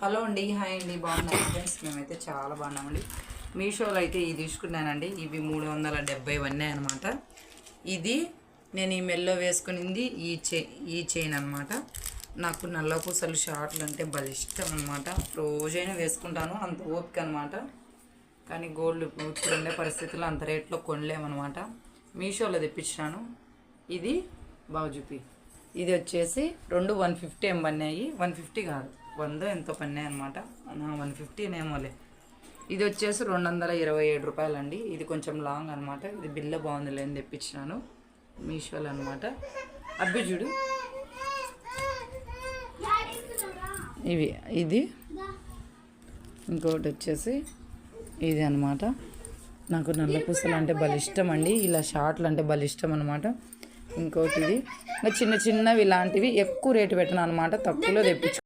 Hello అండి, hi అండి, బాగున్నాను ఫ్రెండ్స్. మేమైతే చాలా బాగున్నామండి. మీషోలో అయితే ఇది తీసుకున్నానండి. ఇవి 370 ఉన్నాయి అనమాట. ఇది నేను ఈ మెల్లో వేసుకునింది ఈ చైన్ అనమాట. నాకు నల్ల పూసలు షార్ట్లు అంటే భలే ఇష్టం అనమాట. రోజైనా వేసుకుంటాను, అంత ఓపిక అనమాట. కానీ గోల్డ్ ఇప్పుడు ఉండే పరిస్థితుల్లో అంత రేట్లో కొనలేమన్నమాట. మీషోలో తెప్పించినాను. ఇది బాగా చూపి. ఇది వచ్చేసి 150 ఏం పన్నాయి, 150 కాదు 100 ఎంతో పన్నాయి అనమాట. 150 ఏమోలే. ఇది వచ్చేసి 227 రూపాయలండి. ఇది కొంచెం లాంగ్ అనమాట. ఇది బిల్ల బాగుంది లేని తెప్పించినాను మీషోలో అనమాట. అబ్బి చూడు ఇది ఇంకొకటి వచ్చేసి ఇది అనమాట. నాకు నల్ల పూసలు అంటే భలే ఇష్టం అండి. ఇలా షార్ట్లు అంటే భలే ఇష్టం అనమాట. ఇంకోటి ఇది చిన్న చిన్నవి ఇలాంటివి ఎక్కువ రేటు పెట్టినా అనమాట. తక్కువలో తెప్పించుకున్నాను.